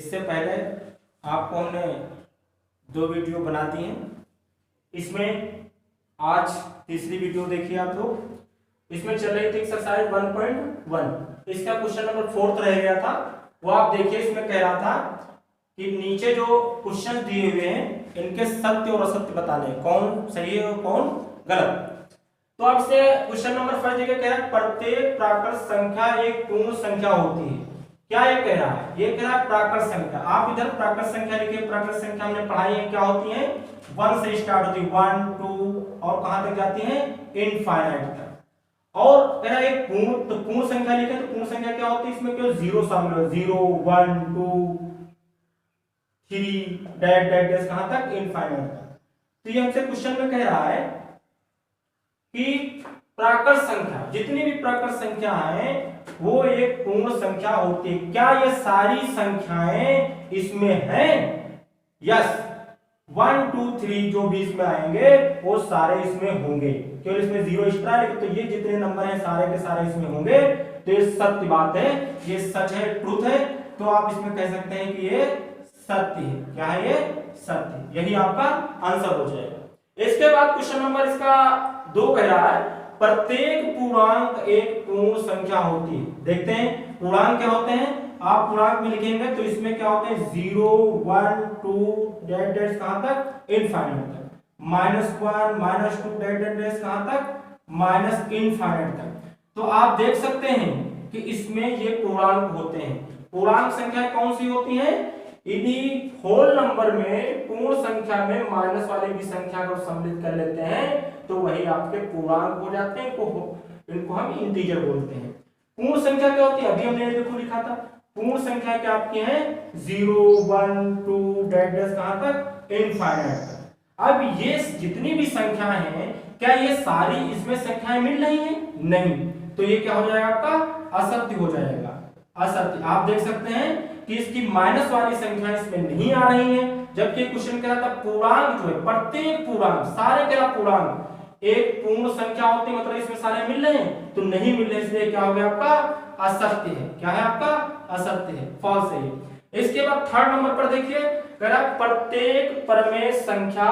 इससे पहले आपको हमने 2 वीडियो बना दी हैं। इसमें आज तीसरी वीडियो देखिए आप लोग। इसमें चल रही थी एक्सरसाइज 1.1। इसका क्वेश्चन नंबर 4 रह गया था, वो आप देखिए। इसमें कह रहा था कि नीचे जो क्वेश्चन दिए हुए हैं इनके सत्य और असत्य बताने, कौन सही है और कौन गलत। तो आपसे क्वेश्चन नंबर फर्स्ट जगह कह रहा है प्रत्येक प्राकृत संख्या एक पूर्ण संख्या होती है। क्या ये कह रहा है? ये कह रहा है प्राकृत संख्या। आप इधर प्राकृत संख्या लिखिए। प्राकृत संख्या हमने पढ़ाई है, क्या होती है? 1 से स्टार्ट होती है, 1 2 और कहां तक जाती है? इनफाइनाइट तक। और कह रहा है एक पूर्ण, तो पूर्ण संख्या लिखे तो पूर्ण संख्या क्या होती है? इसमें केवल 0 शामिल है, 0 1 2 3 डैश डैश डैश कहां तक? इनफाइनाइट तक। तो ये हमसे क्वेश्चन में कह रहा है कि प्राकृत संख्या, जितनी भी प्राकृत संख्या है वो एक पूर्ण संख्या होती है। क्या ये सारी संख्याएं इसमें हैं? यस, 1 2 3 जो भी इसमें आएंगे वो सारे इसमें होंगे। केवल इसमें 0 एक्स्ट्रा है, तो ये जितने नंबर हैं सारे के सारे इसमें होंगे। तो ये सत्य बात है, ये सच है, ट्रूथ है। तो आप इसमें कह सकते हैं कि ये सत्य है। क्या है? ये सत्य। यही आपका आंसर हो जाएगा। इसके बाद क्वेश्चन नंबर इसका 2 कह रहा है प्रत्येक पूर्णांक एक पूर्ण संख्या होती है। देखते हैं पूर्णांक क्या होते हैं। आप पूर्णांक में लिखेंगे तो इसमें क्या होते हैं? 0 1 2 डैश डैश कहां तक? इनफाइनाइट तक। -1 -2 डैश डैश डैश कहां तक? माइनस इनफाइनाइट तक। तो आप देख सकते हैं कि इसमें ये पूर्णांक होते हैं। पूर्णांक संख्या कौन सी होती है? यदि होल नंबर में पूर्ण संख्या में माइनस वाली भी संख्या को सम्मिलित कर लेते हैं तो वही आपके पूर्णांक हो जाते हैं। इनको हम इंटीजर बोलते हैं। पूर्ण संख्या क्या होती है? अभी हमने देखो लिखा था। पूर्ण संख्या क्या आपकी है? 0 1 2 डैश डैश कहां तक? इनफाइनाइट तक। अब ये जितनी भी संख्याएं हैं, क्या ये सारी इसमें संख्याएं मिल रही हैं? नहीं। तो ये क्या हो जाएगा? आपका असत्य हो जाएगा। असत्य। आप देख सकते हैं कि इसकी माइनस वाली संख्या इसमें नहीं आ रही है, जबकि क्वेश्चन कह रहा था पूर्णांक जो है, प्रत्येक पूर्णांक, सारे क्या पूर्णांक एक पूर्ण संख्या होती है, मतलब इसमें सारे मिल रहे हैं? तो नहीं मिल रहे, इसलिए क्या हो गया? आपका असत्य है। क्या है? आपका असत्य है, फॉल्स है। इसके बाद थर्ड नंबर पर देखिए, कह रहा प्रत्येक परमेय संख्या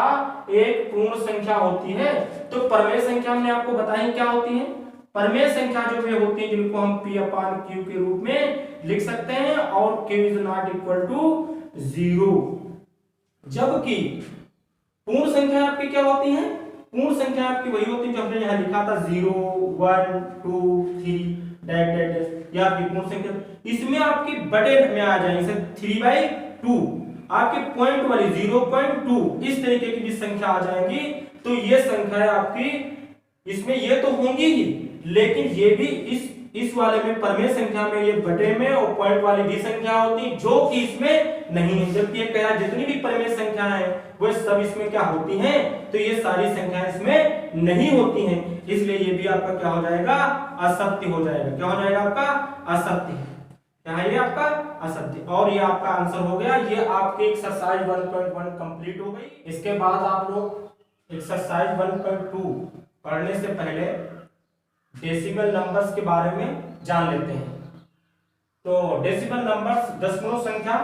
एक पूर्ण संख्या होती है। तो परमेय संख्या हमने आपको बताई क्या होती है। परमेय संख्या जो भी होती है जिनको हम P/Q के रूप में लिख सकते हैं, और Q is not equal to 0। जबकि पूर्ण संख्या आपकी क्या होती है? पूर्ण संख्या आपकी वही होती है जो हमने यहाँ लिखा था, 0 1 2 3 डैश डैश डैश। ये आपकी पूर्ण संख्या। इसमें आपकी बटे में आ जाएंगे 3/2। आपकी पॉइंट वाली 0.2 इस तरीके की भी संख्या आ जाएंगी। तो ये संख्या आपकी इसमें ये तो होंगी ही, लेकिन ये भी इस वाले में परमेय संख्या में ये बटे में और पॉइंट वाली भी संख्या होती है जो कि इसमें नहीं है। जबकि ये कह रहा जितनी भी परमेय संख्या है वो सब इसमें क्या होती हैं? तो ये सारी संख्याएं इसमें नहीं होती हैं, इसलिए ये भी आपका क्या हो जाएगा? असत्य हो जाएगा। क्या हो जाएगा? आपका असत्य। क्या है? ये आपका असत्य। और ये आपका आंसर हो गया। ये आपकी एक्सरसाइज 1.1 कंप्लीट हो गई। इसके बाद आप लोग एक्सरसाइज 1.2 पढ़ने से पहले डेसिमल नंबर्स के बारे में जान लेते हैं। तो डेसिमल नंबर्स दशमलव संख्या,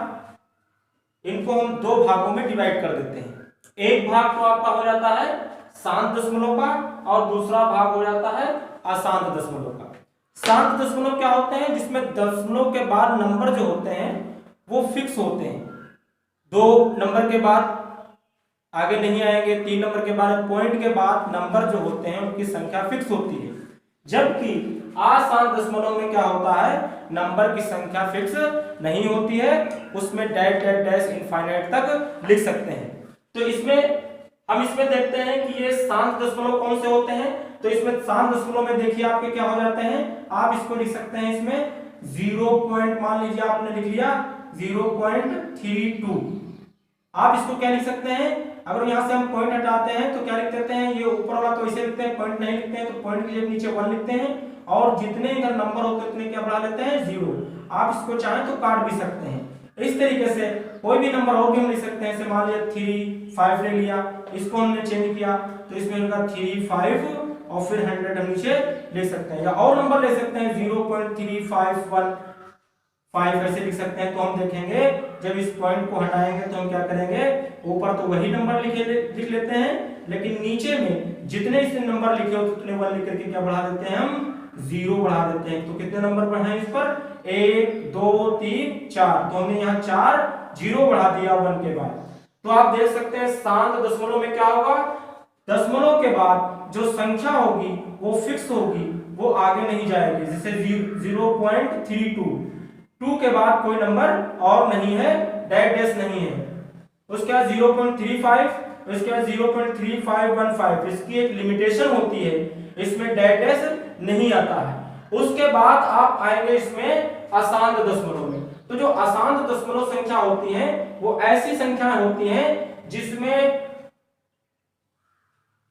इनको हम 2 भागों में डिवाइड कर देते हैं। एक भाग तो आपका हो जाता है शांत दशमलव का, और दूसरा भाग हो जाता है अशांत दशमलव का। शांत दशमलव क्या होते हैं? जिसमें दशमलव के बाद नंबर जो होते हैं वो फिक्स होते हैं। 2 नंबर के बाद आगे नहीं आएंगे, 3 नंबर के बाद पॉइंट के बाद नंबर जो होते हैं उनकी संख्या फिक्स होती है। जबकि अशांत दशमलव में क्या होता है? नंबर की संख्या फिक्स नहीं होती है, उसमें डैश डैश डैश इनफाइनाइट तक लिख सकते हैं। तो इसमें हम देखते हैं कि ये शांत दशमलव कौन से होते हैं। तो इसमें शांत दशमलव में देखिए आपके क्या हो जाते हैं। आप इसको लिख सकते हैं इसमें 0 पॉइंट, मान लीजिए आपने लिख लिया 0.32। आप इसको क्या लिख सकते हैं? अगर यहां से हम पॉइंट हटाते हैं तो क्या लिख देते हैं? ये ऊपर वाला तो इसे लिखते हैं, पॉइंट नहीं लिखते हैं, तो पॉइंट के लिए नीचे 1 लिखते हैं, और जितने इधर नंबर होते हैं उतने क्या बढ़ा लेते हैं? 0। आप इसको चाहें तो काट भी सकते हैं। इस तरीके से कोई भी नंबर और भी हम लिख सकते हैं। जैसे मान लिया 3 5 ले लिया, इसको हमने चेंज किया तो इसमें होगा 3 5 और फिर 100 हम नीचे ले सकते हैं। या और नंबर ले सकते हैं 0.351 5 ऐसे लिख सकते हैं। तो हम देखेंगे जब इस पॉइंट को हटाएंगे तो हम क्या करेंगे, ऊपर तो वही नंबर लिख लेते हैं, लेकिन नीचे में जितने इसने नंबर लिखे हो उतने 1 लिख करके क्या बढ़ा देते हैं, हम 0 बढ़ा देते हैं। तो कितने नंबर बढ़ाएं इस पर, 1 2 3 4, तो हमने यहाँ 4 0 बढ़ा दिया 1 के बाद। तो आप देख सकते हैं शांत दशमलव में क्या होगा, दशमलव के बाद जो संख्या होगी वो फिक्स होगी, वो आगे नहीं जाएगी। जैसे 0.32, 2 के बाद कोई नंबर और नहीं है, डैश नहीं है। उसके बाद 0.35, उसके बाद 0.3515, इसकी एक लिमिटेशन होती है, इसमें डैश नहीं आता है। उसके बाद आप आएंगे इसमें अशांत दशमलव में। तो जो अशांत दशमलव संख्या होती है वो ऐसी संख्याएं होती हैं जिसमें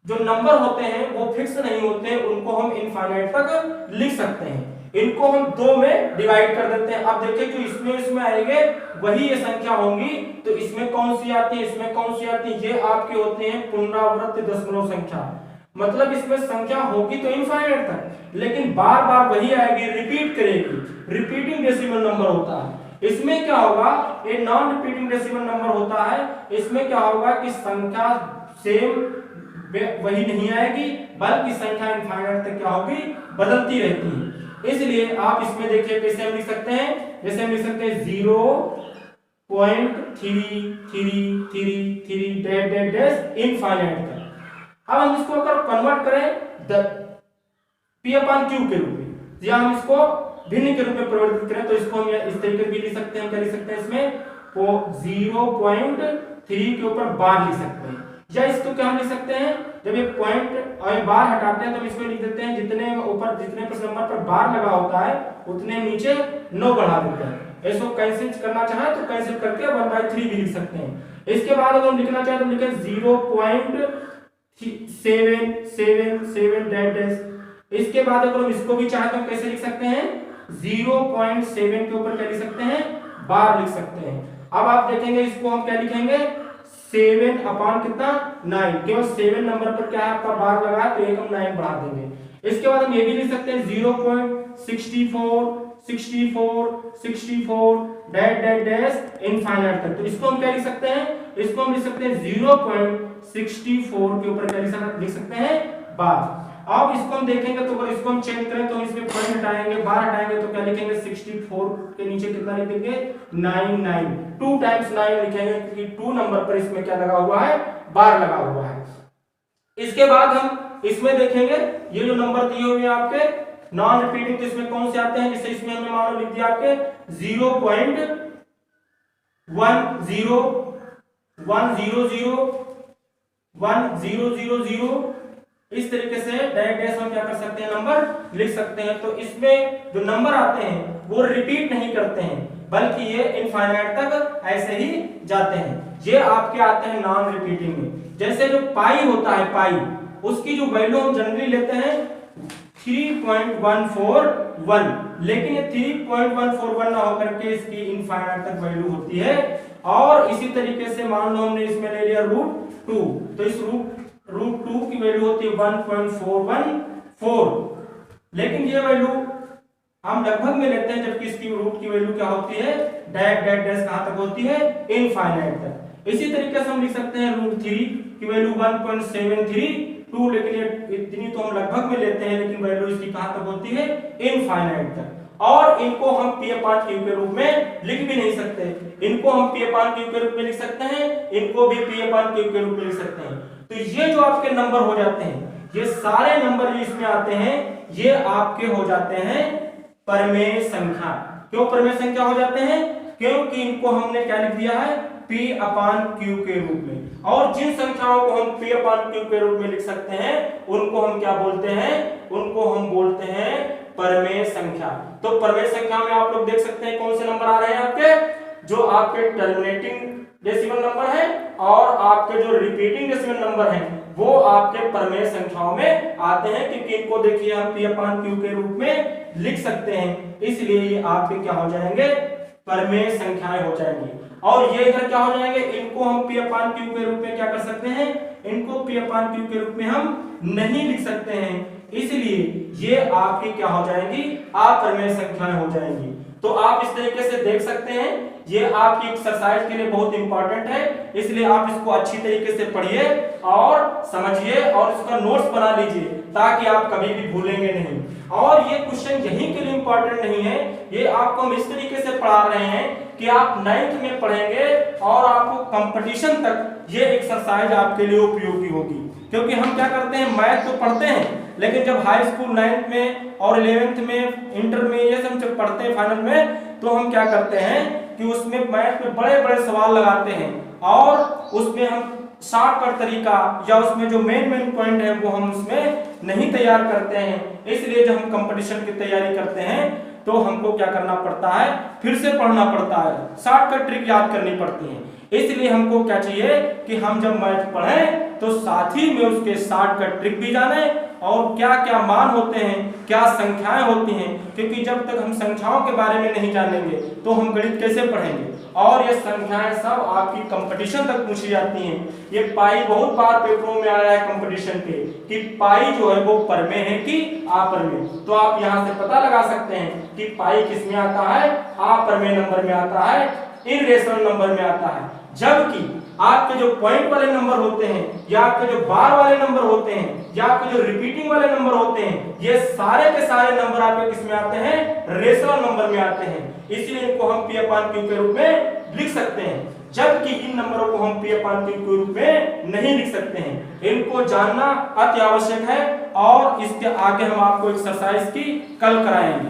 जो नंबर होते हैं वो फिक्स नहीं होते हैं, उनको हम इनफाइनाइट तक लिख सकते हैं। इनको हम 2 में डिवाइड कर देते हैं। अब देखिए जो इसमें आएंगे वही ये संख्या होंगी, तो इसमें कौन सी आती है, इसमें कौन सी आती है, ये आपके होते हैं पुनरावृत्त दशमलव संख्या। मतलब इसमें संख्या होगी तो इनफाइनाइट तक, लेकिन बार बार वही आएगी, रिपीट करेगी, रिपीटिंग डेसिमल नंबर होता है। इसमें क्या होगा, ये नॉन रिपीटिंग डेसिमल नंबर होता है। इसमें क्या होगा कि संख्या सेम वही नहीं आएगी, बल्कि संख्या इनफाइनाइट तक क्या होगी, बदलती रहती है। इसलिए आप इसमें देखिए कैसे हम लिख सकते हैं, जैसे हम लिख सकते हैं 0.3333 डैश इनफाइनाइट तक। अब हम इसको अगर कन्वर्ट करें P/Q के रूप में, या हम इसको भिन्न के रूप में परिवर्तित करें, तो इसको हम इस तरीके से भी लिख सकते हैं। क्या लिख सकते हैं इसमें, वो 0.3 के ऊपर बार लिख सकते हैं, या इसको क्या हम लिख सकते हैं, जब ये पॉइंट और बार हटाते हैं तो हम इसको लिख देते हैं, जितने ऊपर जितने नंबर पर बार लगा होता है उतने नीचे 9 बढ़ा देते हैं। इसको कैंसिल करना चाहे तो कैंसिल करके 1/3 भी लिख सकते हैं। इसके बाद अगर हम लिखना चाहे तो लिखें 0.777 डैश। इसके बाद अगर हम इसको भी चाहे तो कैसे लिख सकते हैं, 0.7 के ऊपर क्या लिख सकते हैं, बार लिख सकते हैं। अब आप देखेंगे इसको हम क्या लिखेंगे, 7 अपान कितना 9, केवल 7 नंबर पर क्या है आपका बार लगा है, तो एक हम 9 बढ़ा देंगे। इसके बाद हम ये भी लिख सकते हैं 0.64 डैश इनफाइनाइट तक। तो इसको हम क्या लिख सकते हैं, इसको हम लिख सकते हैं 0.64 के ऊपर क्या लिख सकते हैं, बार। अब इसको हम देखेंगे तो अगर इसको हम चेंज करें तो इसमें पॉइंट हटाएंगे, बार हटाएंगे, तो क्या लिखेंगे 64 के नीचे कितना लिख देंगे 9 2 टाइम्स 9 लिखेंगे, क्योंकि 2 नंबर पर इसमें क्या लगा हुआ है, बार लगा हुआ है। इसके बाद हम इसमें देखेंगे ये जो नंबर दिए हुए हैं आपके नॉन रिपीटिंग, तो इसमें कौन से आते हैं, जैसे इसमें हमने मान लो लिख दिया आपके 0.1000 इस तरीके से डैश हम क्या कर सकते हैं, नंबर लिख सकते हैं। तो इसमें जो नंबर आते हैं वो रिपीट नहीं करते हैं, बल्कि ये इनफाइनाइट तक ऐसे ही जाते हैं। ये आपके आते हैं नॉन रिपीटिंग में। जैसे जो पाई होता है, पाई उसकी जो वैल्यू हम जनरली लेते हैं 3.141, लेकिन ये 3.141 ना होकर के इसकी इनफाइनाइट तक वैल्यू होती है। और इसी तरीके से मान लो हमने इसमें ले लिया √2, तो इस √2 की वैल्यू होती है 1.414, लेकिन ये वैल्यू हम लगभग में लेते हैं, जबकि इसकी रूट की वैल्यू क्या होती है, डैश कहां तक होती है, इनफाइनाइट तक। इसी तरीके से हम लिख सकते हैं √3 की वैल्यू 1.732, लेकिन ये इतनी तो हम लगभग में लेते हैं, लेकिन वैल्यू इसकी कहां तक होती है, इनफाइनाइट तक। और इनको हम P/Q के रूप में लिख भी नहीं सकते, इनको हम P/Q के रूप में लिख सकते हैं, इनको भी P/Q के रूप में लिख सकते हैं। तो ये जो आपके नंबर हो जाते हैं, ये सारे नंबर जो इसमें आते हैं ये आपके हो जाते हैं परमेय संख्या। क्यों परमेय संख्या हो जाते हैं, क्योंकि इनको हमने क्या लिख दिया है, P/Q के रूप में। और जिन संख्याओं को हम P/Q के रूप में लिख सकते हैं उनको हम क्या बोलते हैं, उनको हम बोलते हैं परमेय संख्या। तो परमेय संख्या में आप लोग देख सकते हैं कौन से नंबर आ रहे हैं आपके, जो आपके टर्मिनेटिंग डेसिमल नंबर है और आपके जो रिपीटिंग डेसिमल नंबर है वो आपके परमेय संख्याओं में आते हैं, क्योंकि इनको देखिए हम P/Q के रूप में लिख सकते हैं, इसलिए ये आपके क्या हो जाएंगे, परमेय संख्याएं हो जाएंगी। और ये इधर क्या हो जाएंगे, इनको हम P/Q के रूप में क्या कर सकते हैं, इनको P/Q के रूप में हम नहीं लिख सकते हैं, इसलिए ये आपकी क्या हो जाएंगी, अपरिमेय संख्याएं हो जाएंगी। तो आप इस तरीके से देख सकते हैं, ये आपकी एक्सरसाइज के लिए बहुत इंपॉर्टेंट है, इसलिए आप इसको अच्छी तरीके से पढ़िए और समझिए और इसका नोट्स बना लीजिए ताकि आप कभी भी भूलेंगे नहीं। और ये क्वेश्चन यहीं के लिए इंपॉर्टेंट नहीं है, ये आपको हम इस तरीके से पढ़ा रहे हैं कि आप 9th में पढ़ेंगे और आपको कंपटीशन तक ये एक्सरसाइज आपके लिए उपयोगी होगी। क्योंकि हम क्या करते हैं, मैथ तो पढ़ते हैं, लेकिन जब हाई स्कूल 9th में और 11th में, इंटर में ये सब जब पढ़ते हैं फाइनल में, तो हम क्या करते हैं कि उसमें मैथ में बड़े बड़े सवाल लगाते हैं और उसमें हम शॉर्टकट तरीका या उसमें जो मेन पॉइंट है वो हम उसमें नहीं तैयार करते हैं। इसलिए जब हम कंपटीशन की तैयारी करते हैं तो हमको क्या करना पड़ता है, फिर से पढ़ना पड़ता है, शॉर्टकट ट्रिक याद करनी पड़ती है। इसलिए हमको क्या चाहिए कि हम जब मैथ पढ़ें तो साथ ही में उसके शॉर्टकट ट्रिक भी जाने और क्या क्या मान होते हैं, क्या संख्याएं होती हैं, क्योंकि जब तक हम संख्याओं के बारे में नहीं जानेंगे तो हम गणित कैसे पढ़ेंगे। और ये संख्याएं सब आपकी कंपटीशन तक पूछी जाती हैं। ये पाई बहुत बार पेपरों में आया है कंपटीशन पे कि पाई जो है वो परमेय है कि अपरमेय। तो आप यहाँ से पता लगा सकते हैं कि पाई किस में आता है, अपरमेय नंबर में आता है, इर्रेशनल नंबर में आता है। जबकि आपके जो पॉइंट वाले नंबर होते हैं या आपके जो बार वाले नंबर होते हैं या आपके जो रिपीटिंग वाले नंबर होते हैं, ये सारे के सारे नंबर आपके किस में आते हैं, रेशनल नंबर में आते हैं। इसलिए इनको हम P/Q के रूप में लिख सकते हैं, जबकि इन नंबरों को हम P/Q के रूप में नहीं लिख सकते हैं। इनको जानना अति आवश्यक है और इसके आगे हम आपको एक्सरसाइज की कल कराएंगे।